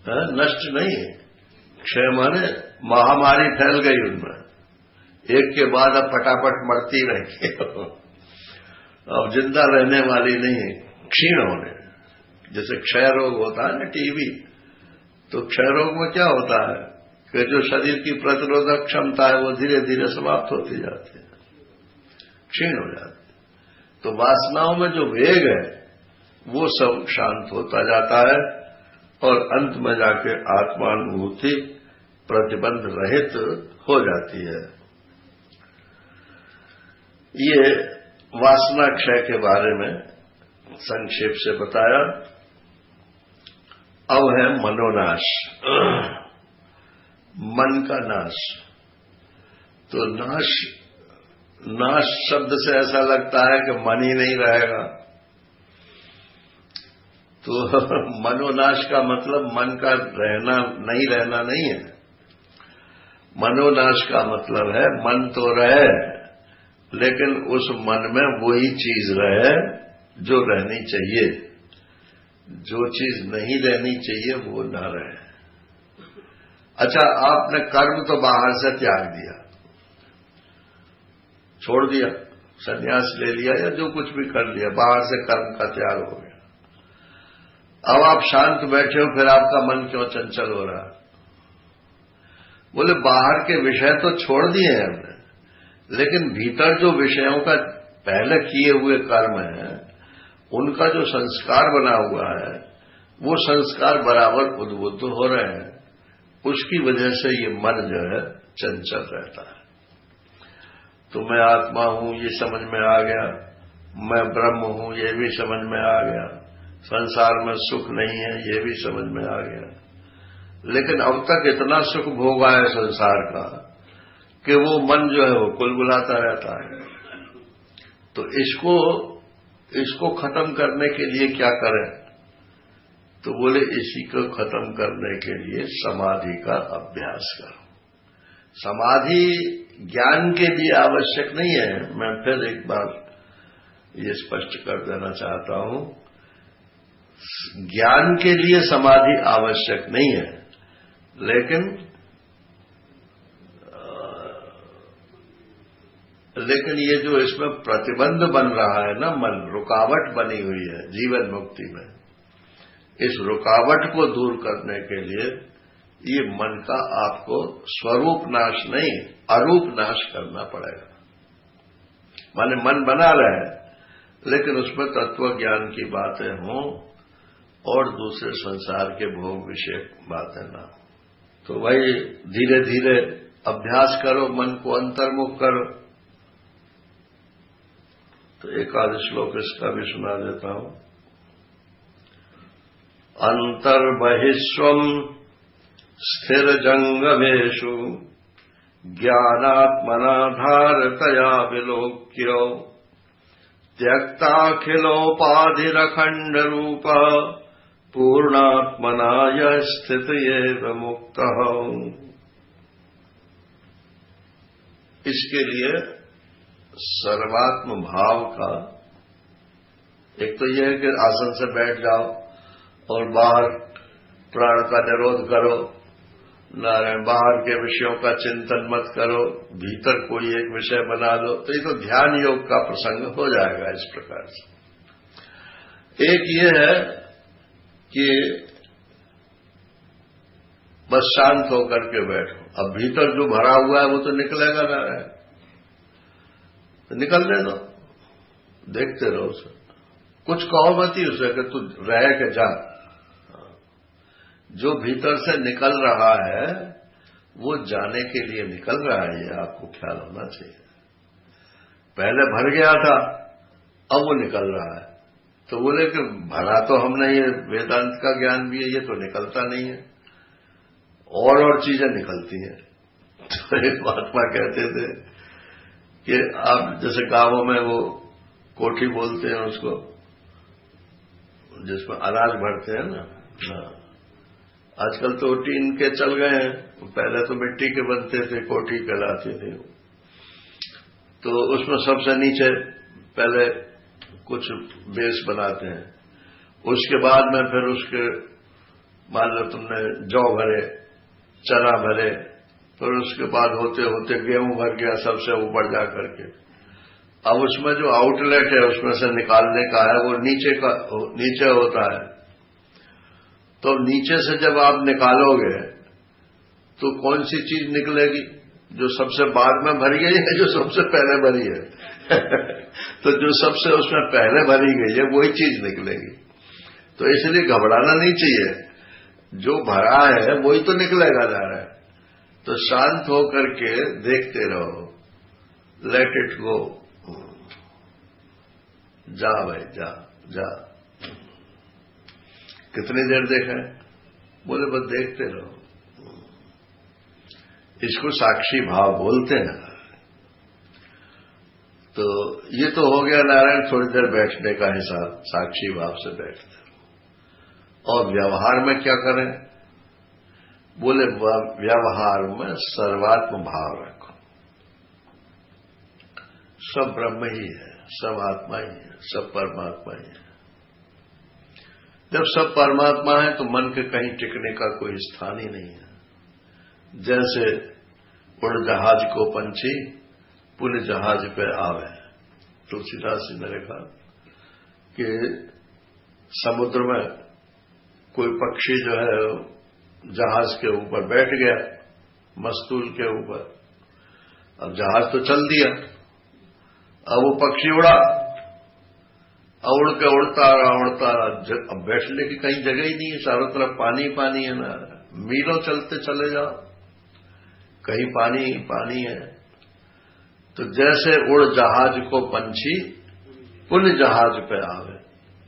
है नष्ट नहीं है, क्षय माने महामारी फैल गई उनमें, एक के बाद अब फटाफट मरती रहेगी, अब जिंदा रहने वाली नहीं है, क्षीण होने। जैसे क्षय रोग होता है ना टीबी, तो क्षय रोग में क्या होता है कि जो शरीर की प्रतिरोधक क्षमता है वो धीरे धीरे समाप्त होती जाती है, क्षीण हो जाती है। तो वासनाओं में जो वेग है वो सब शांत होता जाता है और अंत में जाके आत्मानुभूति प्रतिबंध रहित हो जाती है। ये वासना क्षय के बारे में संक्षेप से बताया। अब है मनोनाश, मन का नाश। तो नाश शब्द से ऐसा लगता है कि मन ही नहीं रहेगा। तो मनोनाश का मतलब मन का रहना नहीं है। मनोनाश का मतलब है मन तो रहे लेकिन उस मन में वही चीज रहे जो रहनी चाहिए, जो चीज नहीं रहनी चाहिए वो ना रहे। अच्छा, आपने कर्म तो बाहर से त्याग दिया, छोड़ दिया, संन्यास ले लिया या जो कुछ भी कर लिया, बाहर से कर्म का त्याग हो गया। अब आप शांत बैठे हो, फिर आपका मन क्यों चंचल हो रहा है? बोले बाहर के विषय तो छोड़ दिए हैं हमने, लेकिन भीतर जो विषयों का पहले किए हुए कर्म है उनका जो संस्कार बना हुआ है वो संस्कार बराबर उद्बुद्ध हो रहे हैं। उसकी वजह से ये मन जो है चंचल रहता है। तो मैं आत्मा हूं ये समझ में आ गया, मैं ब्रह्म हूं ये भी समझ में आ गया, संसार में सुख नहीं है ये भी समझ में आ गया। लेकिन अब तक इतना सुख भोगा है संसार का कि वो मन जो है वो कुलबुलाता रहता है। तो इसको खत्म करने के लिए क्या करें? तो बोले इसी को खत्म करने के लिए समाधि का अभ्यास करो। समाधि ज्ञान के लिए आवश्यक नहीं है। मैं फिर एक बार ये स्पष्ट कर देना चाहता हूं, ज्ञान के लिए समाधि आवश्यक नहीं है, लेकिन ये जो इसमें प्रतिबंध बन रहा है ना, मन रुकावट बनी हुई है जीवन मुक्ति में, इस रुकावट को दूर करने के लिए ये मन का आपको स्वरूप नाश नहीं अरूप नाश करना पड़ेगा। माने मन बना रहे लेकिन उसमें तत्व ज्ञान की बातें हों और दूसरे संसार के भोग विषय बातें ना हो। तो वही धीरे धीरे अभ्यास करो, मन को अंतर्मुख करो। तो एक आध श्लोक इसका भी सुना देता हूं। अंतर्बहिस्वम् स्थिर जंगमेषु ज्ञानात्मना धारतया विलोक्य त्यक्ताखिलोपाधिरखंड रूप पूर्णात्मना यः स्थित एव मुक्तः। इसके लिए सर्वात्म भाव का एक तो यह है कि आसन से बैठ जाओ और बाहर प्राण का निरोध करो, नारायण बाहर के विषयों का चिंतन मत करो, भीतर कोई एक विषय बना लो। तो ये तो ध्यान योग का प्रसंग हो जाएगा इस प्रकार से। एक ये है कि बस शांत होकर के बैठो। अब भीतर जो भरा हुआ है वो तो निकलेगा ना, तो निकलने दो, देखते रहो उसे, कुछ कहो मत ही उसे कि तू रह के जा। जो भीतर से निकल रहा है वो जाने के लिए निकल रहा है, ये आपको ख्याल होना चाहिए। पहले भर गया था, अब वो निकल रहा है। तो बोले कि भरा तो हम नहीं है, वेदांत का ज्ञान भी है, ये तो निकलता नहीं है, और चीजें निकलती हैं। तो एक महात्मा कहते थे कि आप जैसे गांवों में वो कोठी बोलते हैं उसको, जिसमें अनाज भरते हैं ना, आजकल तो टीन के चल गए हैं, पहले तो मिट्टी के बनते थे, कोठी कहलाती थी। तो उसमें सबसे नीचे पहले कुछ बेस बनाते हैं, उसके बाद में फिर उसके मान लो तुमने जौ भरे, चना भरे, फिर उसके बाद होते होते गेहूं भर गया सबसे ऊपर जा करके। अब उसमें जो आउटलेट है उसमें से निकालने का है वो नीचे होता है। तो नीचे से जब आप निकालोगे तो कौन सी चीज निकलेगी? जो सबसे बाद में भरी गई है, जो सबसे पहले भरी है। तो जो सबसे उसमें पहले भरी गई है वही चीज निकलेगी। तो इसलिए घबराना नहीं चाहिए, जो भरा है वही तो निकलेगा जा रहा है। तो शांत होकर के देखते रहो, लेट इट गो, जा भाई जा जा। कितनी देर देखा है? बोले बस देखते रहो। इसको साक्षी भाव बोलते हैं। तो ये तो हो गया नारायण थोड़ी देर बैठने का हिसाब, साक्षी भाव से बैठते रहो। और व्यवहार में क्या करें? बोले व्यवहार में सर्वात्म भाव रखो। सब ब्रह्म ही है, सब आत्मा ही है, सब परमात्मा ही है। जब सब परमात्मा है तो मन के कहीं टिकने का कोई स्थान ही नहीं है। जैसे उड़ जहाज को पंछी पुल जहाज पे आवे, तुलसीदास जी ने लिखा कि समुद्र में कोई पक्षी जो है जहाज के ऊपर बैठ गया, मस्तूल के ऊपर। अब जहाज तो चल दिया, अब वो पक्षी उड़ा, उड़ के उड़ता रहा। अब बैठने की कहीं जगह ही नहीं है, चारों तरफ पानी पानी है ना। मीलों चलते चले जाओ, कहीं पानी पानी है। तो जैसे उड़ जहाज को पंछी पुण्य जहाज पे आवे,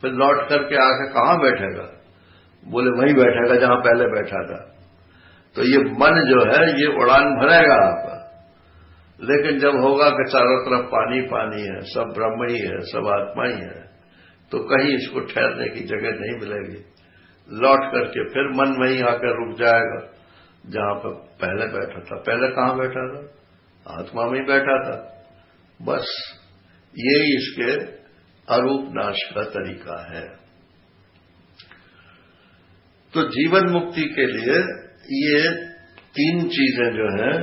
फिर लौट करके आके कहां बैठेगा? बोले वहीं बैठेगा जहां पहले बैठा था। तो ये मन जो है ये उड़ान भरेगा आपका, लेकिन जब होगा कि चारों तरफ पानी पानी है, सब ब्रह्म ही है, सब आत्मा ही है, तो कहीं इसको ठहरने की जगह नहीं मिलेगी। लौट करके फिर मन वहीं आकर रुक जाएगा जहां पर पहले बैठा था। पहले कहां बैठा था? आत्मा में ही बैठा था। बस यही इसके अरूप नाश का तरीका है। तो जीवन मुक्ति के लिए ये 3 चीजें जो हैं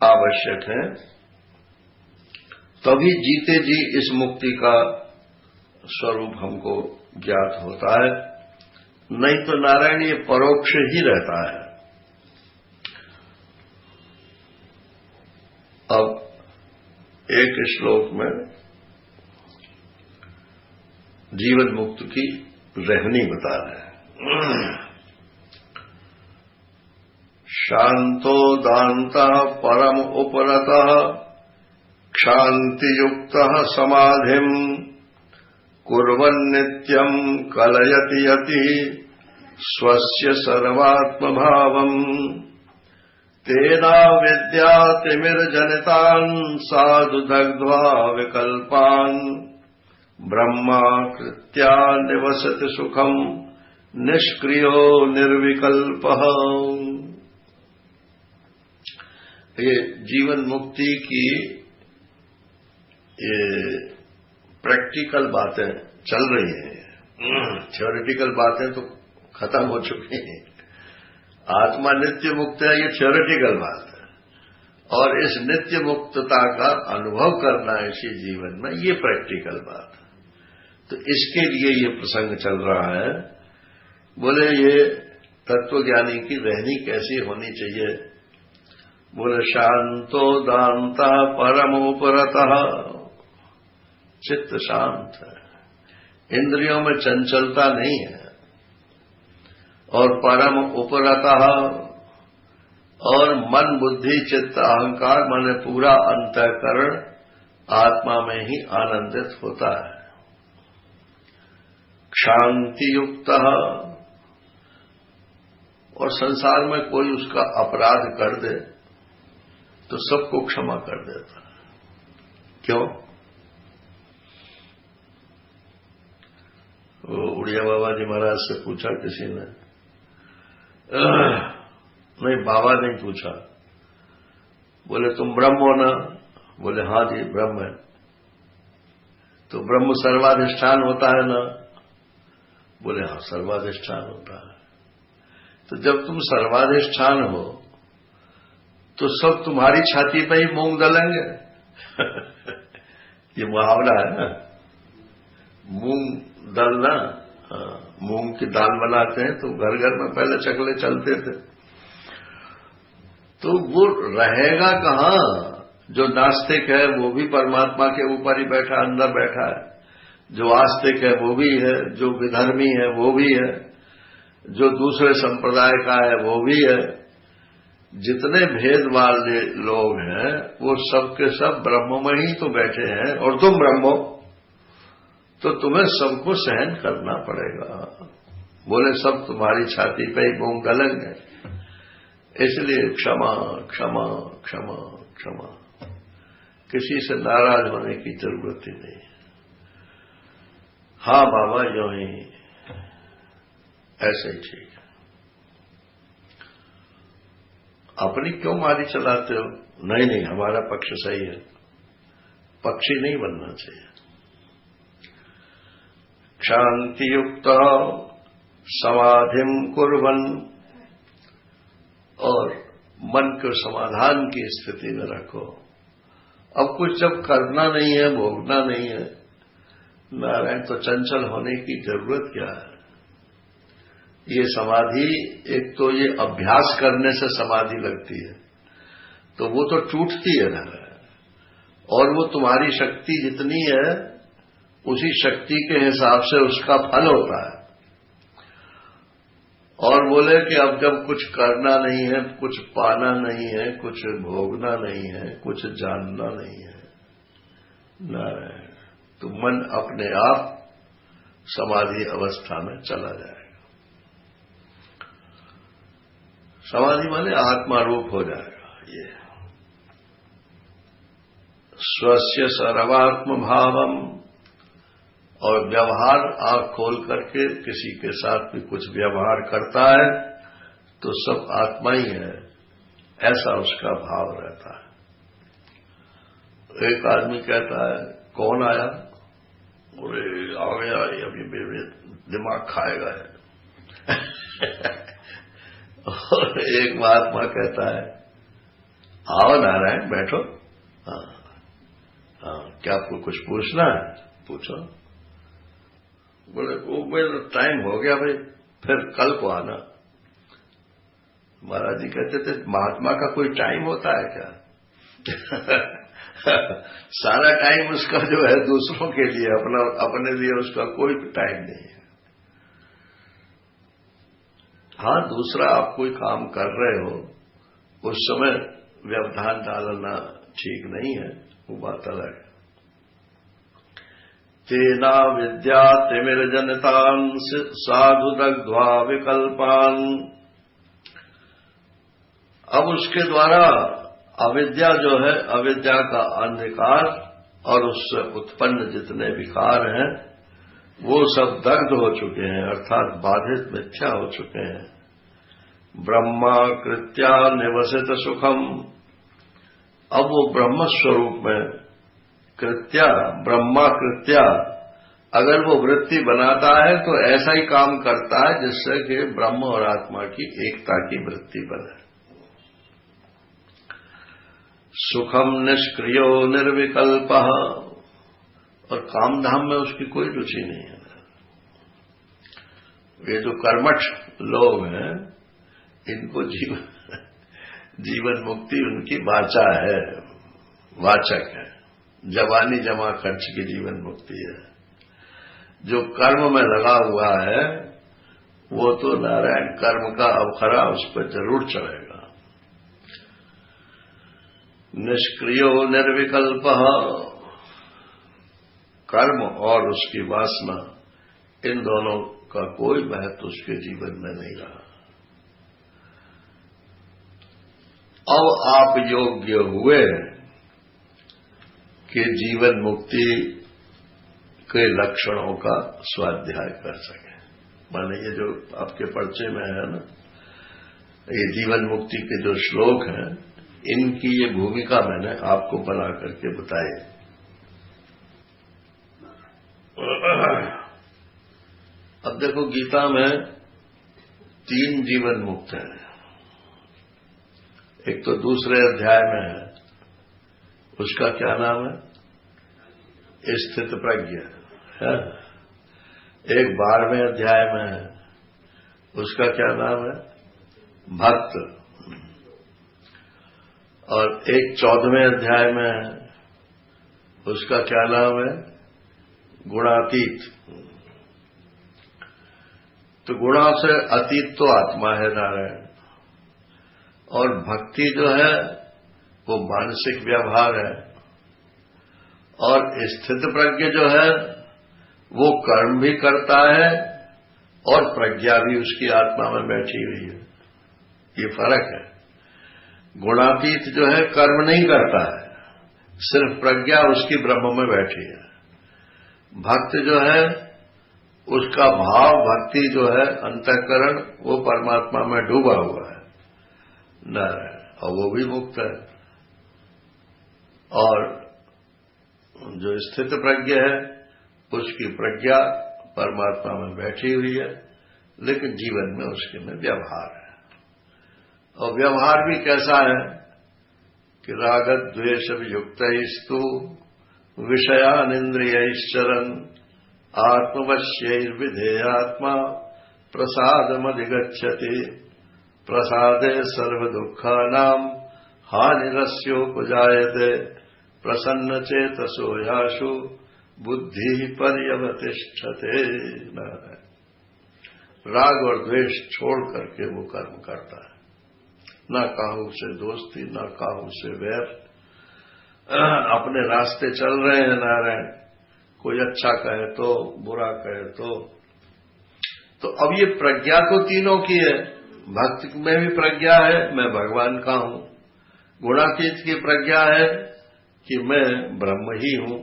आवश्यक हैं, तभी जीते जी इस मुक्ति का स्वरूप हमको ज्ञात होता है, नहीं तो नारायण ये परोक्ष ही रहता है। अब एक श्लोक में जीवन मुक्त की रहनी बता रहे हैं। शांतो दान्तः परम उपरतः क्षान्तियुक्तः समाधिम् कुर्वन्नित्यम् कलयति यति स्वस्य सर्वात्मभावम् तेना विद्यातिमिर्जनितान् साधु दग्ध्वा विकल्पान् ब्रह्माकृत्या निवसति सुखम् निष्क्रियो निर्विकल्पः। ये जीवन मुक्ति की ये प्रैक्टिकल बातें चल रही हैं। थ्योरेटिकल बातें तो खत्म हो चुकी हैं। आत्मा नित्य मुक्त है, ये थ्योरेटिकल बात है, और इस नित्य मुक्तता का अनुभव करना इसी जीवन में, ये प्रैक्टिकल बात है। तो इसके लिए ये प्रसंग चल रहा है। बोले ये तत्वज्ञानी की रहनी कैसी होनी चाहिए? बोले शांतो दांता परमोपरतः, चित्त शांत है, इंद्रियों में चंचलता नहीं है, और परम उपरतः, और मन बुद्धि चित्त अहंकार माने पूरा अंतःकरण आत्मा में ही आनंदित होता है। शांति युक्त, और संसार में कोई उसका अपराध कर दे तो सबको क्षमा कर देता है। क्यों? उड़िया बाबा जी महाराज से पूछा किसी ने, नहीं बाबा नहीं पूछा, बोले तुम ब्रह्म हो ना? बोले हाँ जी ब्रह्म है। तो ब्रह्म सर्वाधिष्ठान होता है ना? बोले हाँ सर्वाधिष्ठान होता है। तो जब तुम सर्वाधिष्ठान हो तो सब तुम्हारी छाती पे ही मूंग दलेंगे। ये मुहावरा है ना, मूंग दलना। मूंग की दाल बनाते हैं तो घर घर में पहले चकले चलते थे, तो वो रहेगा कहां? जो नास्तिक है वो भी परमात्मा के ऊपर ही बैठा, अंदर बैठा है। जो आस्तिक है वो भी है, जो विधर्मी है वो भी है, जो दूसरे संप्रदाय का है वो भी है। जितने भेद वाले लोग हैं वो सब के सब ब्रह्म में ही तो बैठे हैं, और तुम ब्रह्म हो तो तुम्हें सबको सहन करना पड़ेगा। बोले सब तुम्हारी छाती पे ही मूंग गलेंगे, इसलिए क्षमा क्षमा क्षमा क्षमा, किसी से नाराज होने की जरूरत ही नहीं। हाँ बाबा यूं ही ऐसे ही ठीक है। अपनी क्यों मारी चलाते हो? नहीं नहीं हमारा पक्ष सही है। पक्षी नहीं बनना चाहिए। शांति युक्त समाधिम कुर्वन्, और मन को समाधान की स्थिति में रखो। अब कुछ जब करना नहीं है, भोगना नहीं है, नारायण, तो चंचल होने की जरूरत क्या है? ये समाधि, एक तो ये अभ्यास करने से समाधि लगती है, तो वो तो टूटती है ना, और वो तुम्हारी शक्ति जितनी है उसी शक्ति के हिसाब से उसका फल होता है। और बोले कि अब जब कुछ करना नहीं है, कुछ पाना नहीं है, कुछ भोगना नहीं है, कुछ जानना नहीं है, नारायण, तो मन अपने आप समाधि अवस्था में चला जाएगा। समाधि माने आत्मा रूप हो जाएगा। ये स्वस्य सर्वात्म भावम, और व्यवहार आंख खोल करके किसी के साथ भी कुछ व्यवहार करता है तो सब आत्मा ही है, ऐसा उसका भाव रहता है। एक आदमी कहता है कौन आया, बोले आ गया, अभी मेरे दिमाग खाएगा है। और एक महात्मा कहता है आओ नारायण बैठो, हाँ हाँ, क्या आपको कुछ पूछना है, पूछो। बोले वो मेरा टाइम हो गया भाई, फिर कल को आना। महाराज जी कहते थे महात्मा का कोई टाइम होता है क्या? सारा टाइम उसका जो है दूसरों के लिए, अपने लिए उसका कोई टाइम नहीं है। हाँ, दूसरा आप कोई काम कर रहे हो, उस समय व्यवधान डालना ठीक नहीं है, वो बात अलग है। तेना विद्या तिमिरजनितान् साधु दग्ध्वा विकल्पान्, अब उसके द्वारा अविद्या जो है, अविद्या का अंधकार और उससे उत्पन्न जितने विकार हैं वो सब दग्ध हो चुके हैं, अर्थात बाधित मिथ्या हो चुके हैं। ब्रह्मा कृत्या निवसित सुखम, अब वो ब्रह्म स्वरूप में कृत्या, ब्रह्मा कृत्या, अगर वो वृत्ति बनाता है तो ऐसा ही काम करता है जिससे कि ब्रह्म और आत्मा की एकता की वृत्ति बने। सुखम निष्क्रियो निर्विकल्प, और कामधाम में उसकी कोई रुचि नहीं है। ये जो कर्मठ लोग हैं इनको जीवन मुक्ति उनकी वाचा है, वाचक है, जवानी जमा खर्च की जीवन मुक्ति है। जो कर्म में लगा हुआ है वो तो नारायण कर्म का अवखरा उस पर जरूर चढ़ेगा। निष्क्रियो निर्विकल्प, कर्म और उसकी वासना, इन दोनों का कोई महत्व उसके जीवन में नहीं रहा। अब आप योग्य हुए कि जीवन मुक्ति के लक्षणों का स्वाध्याय कर सके। माने ये जो आपके पर्चे में है ना, ये जीवन मुक्ति के जो श्लोक हैं, इनकी ये भूमिका मैंने आपको बना करके बताई। अब देखो गीता में 3 जीवन मुक्त हैं। एक तो दूसरे अध्याय में है, उसका क्या नाम है? स्थित प्रज्ञ है। एक 12वें अध्याय में है, उसका क्या नाम है? भक्त। और एक 14वें अध्याय में है, उसका क्या नाम है? गुणातीत। तो गुणा से अतीत तो आत्मा है नारायण, और भक्ति जो है वो मानसिक व्यवहार है, और स्थित प्रज्ञ जो है वो कर्म भी करता है और प्रज्ञा भी उसकी आत्मा में बैठी हुई है। ये फर्क है। गुणातीत जो है कर्म नहीं करता है, सिर्फ प्रज्ञा उसकी ब्रह्म में बैठी है। भक्त जो है उसका भाव, भक्ति जो है अंतःकरण, वो परमात्मा में डूबा हुआ है नारायण, और वो भी मुक्त है। और जो स्थित प्रज्ञ है उसकी प्रज्ञा परमात्मा में बैठी हुई है, लेकिन जीवन में उसके में व्यवहार है। और व्यवहार भी कैसा है कि राग द्वेष युक्तस्तु विषयानिन्द्रियैश्चरन् आत्मवश्यैर्विधेयात्मा प्रसादमधिगच्छति प्रसादे सर्वदुःखानां हानिरस्योपजायते प्रसन्नचेतसो यासु बुद्धि पर्यवतिष्ठते। राग और द्वेष छोड़ करके वो कर्म करता है। ना काहू से दोस्ती, ना काहू से वैर, अपने रास्ते चल रहे हैं नारायण, कोई अच्छा कहे तो, बुरा कहे तो अब ये प्रज्ञा तो तीनों की है। भक्त में भी प्रज्ञा है, मैं भगवान का हूं। गुणातीत की प्रज्ञा है कि मैं ब्रह्म ही हूं,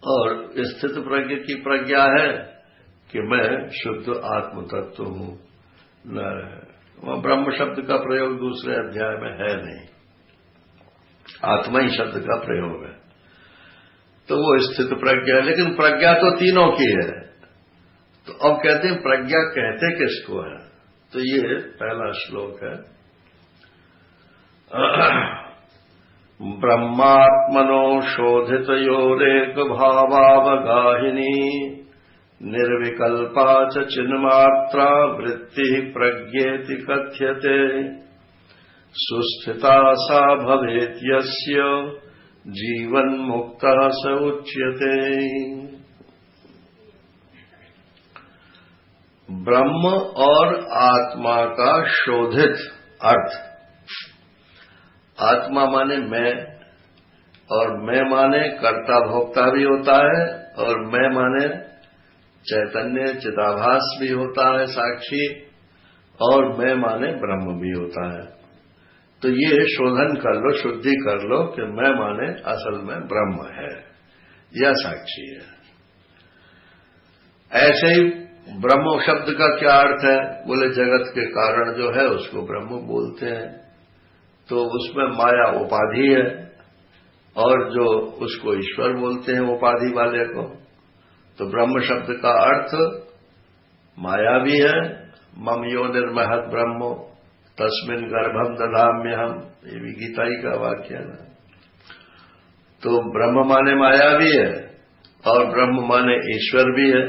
और स्थित प्रज्ञ की प्रज्ञा है कि मैं शुद्ध आत्म तत्व हूं। वहां ब्रह्म शब्द का प्रयोग दूसरे अध्याय में है नहीं, आत्मा ही शब्द का प्रयोग है। तो वो स्थित प्रज्ञा है, लेकिन प्रज्ञा तो तीनों की है। तो अब कहते हैं प्रज्ञा कहते किसको है? तो ये पहला श्लोक है, ब्रह्मात्मनो शोधितयोरेक भावावगाहिनी निर्विकल्पा च चिन्मात्रा वृत्ति प्रज्ञेति कथ्यते सुस्थिता सा भवेत् यस्य जीवन्मुक्तः स उच्यते। ब्रह्म और आत्मा का शोधित अर्थ, आत्मा माने मैं, और मैं माने कर्ता भोक्ता भी होता है, और मैं माने चैतन्य चिदाभास भी होता है साक्षी, और मैं माने ब्रह्म भी होता है। तो ये शोधन कर लो, शुद्धि कर लो कि मैं माने असल में ब्रह्म है या साक्षी है। ऐसे ही ब्रह्म शब्द का क्या अर्थ है? बोले जगत के कारण जो है उसको ब्रह्म बोलते हैं, तो उसमें माया उपाधि है, और जो उसको ईश्वर बोलते हैं उपाधि वाले को। तो ब्रह्म शब्द का अर्थ माया भी है, मम यो निर्महत ब्रह्मो तस्मिन् गर्भम दधाम्यहम, ये भी गीता ही का वाक्य है ना। तो ब्रह्म माने माया भी है, और ब्रह्म माने ईश्वर भी है,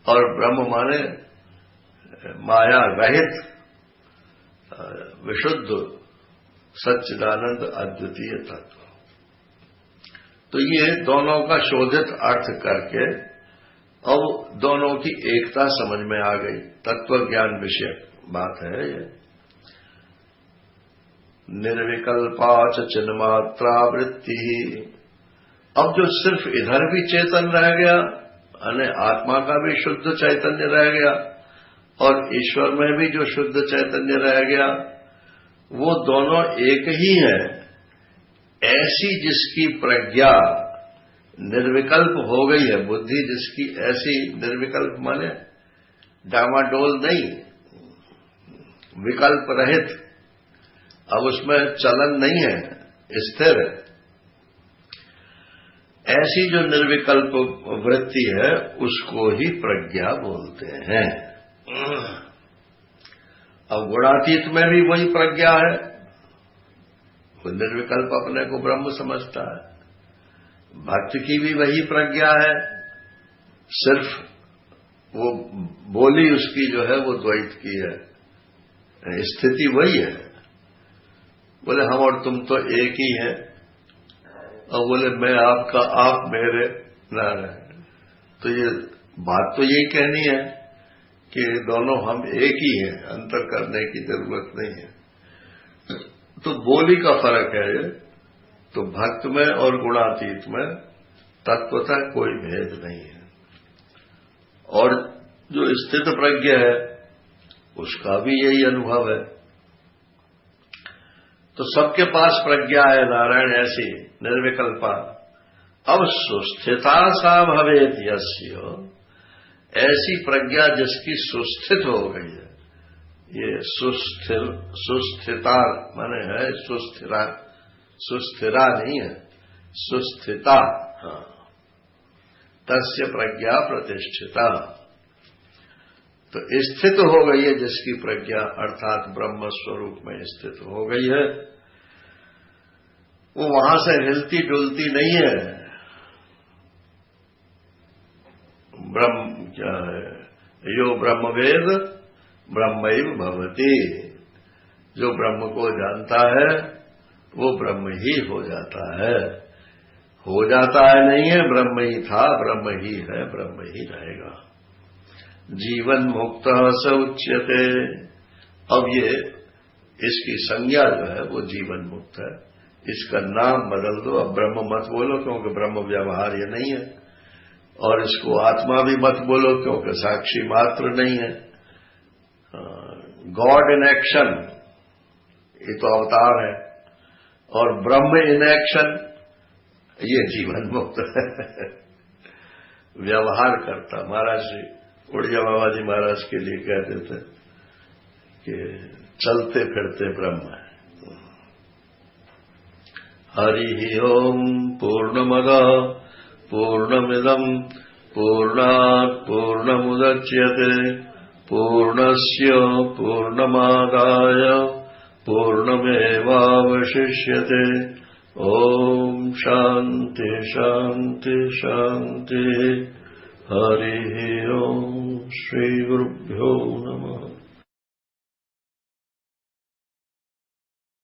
और ब्रह्म माने माया रहित विशुद्ध सच्चिदानंद अद्वितीय तत्व। तो ये दोनों का शोधित अर्थ करके अब दोनों की एकता समझ में आ गई। तत्व ज्ञान विषयक बात है ये। निर्विकल्पा च चिन्मात्रा वृत्ति। अब जो सिर्फ इधर भी चेतन रह गया, यानी आत्मा का भी शुद्ध चैतन्य रह गया, और ईश्वर में भी जो शुद्ध चैतन्य रह गया, वो दोनों एक ही है। ऐसी जिसकी प्रज्ञा निर्विकल्प हो गई है, बुद्धि जिसकी ऐसी निर्विकल्प माने डामाडोल नहीं, विकल्प रहित, अब उसमें चलन नहीं है, स्थिर है, ऐसी जो निर्विकल्प वृत्ति है उसको ही प्रज्ञा बोलते हैं। अब गुणातीत में भी वही प्रज्ञा है, वो निर्विकल्प अपने को ब्रह्म समझता है। भक्त की भी वही प्रज्ञा है, सिर्फ वो बोली उसकी जो है वो द्वैत की है, स्थिति वही है। बोले हम और तुम तो एक ही हैं, और बोले मैं आपका आप मेरे, नारायण। तो ये बात तो यही कहनी है कि दोनों हम एक ही हैं, अंतर करने की जरूरत नहीं है। तो बोली का फर्क है ये। तो भक्त में और गुणातीत में तत्वतः कोई भेद नहीं है। और जो स्थित प्रज्ञ है उसका भी यही अनुभव है। तो सबके पास प्रज्ञा है नारायण ऐसी निर्विकल्पा। अब सुस्थिता सा भवेत् यस्य, ऐसी प्रज्ञा जिसकी सुस्थित हो गई है। ये सुस्थिता माने है सुस्थिरा, सुस्थिरा नहीं है, सुस्थिता। हाँ, तस्य प्रज्ञा प्रतिष्ठिता। तो स्थित हो गई है जिसकी प्रज्ञा, अर्थात ब्रह्म स्वरूप में स्थित हो गई है, वो वहां से हिलती डुलती नहीं है। ब्रह्म क्या है? यो ब्रह्मवेद ब्रह्मैव भवति। जो ब्रह्म को जानता है वो ब्रह्म ही हो जाता है। हो जाता है नहीं है, ब्रह्म ही था, ब्रह्म ही है, ब्रह्म ही रहेगा। जीवन मुक्त स उच्यते। अब ये इसकी संज्ञा जो है वो जीवन मुक्त है, इसका नाम बदल दो, अब ब्रह्म मत बोलो क्योंकि ब्रह्म व्यवहार्य नहीं है, और इसको आत्मा भी मत बोलो क्योंकि साक्षी मात्र नहीं है। गॉड इन एक्शन ये तो अवतार है, और ब्रह्म इन एक्शन ये जीवन मुक्त है। व्यवहार करता। महाराज जी उड़िया बाबा जी महाराज के लिए कहते थे कि चलते फिरते ब्रह्म है। हरि ओम पूर्णमद पूर्णमिदम् पूर्णात् पूर्णमुदच्यते पूर्णस्य पूर्णमादाय पूर्णमेवावशिष्यते। ओम शांति शांति शांति। हरि ओम। श्री गुरुभ्यो नमः।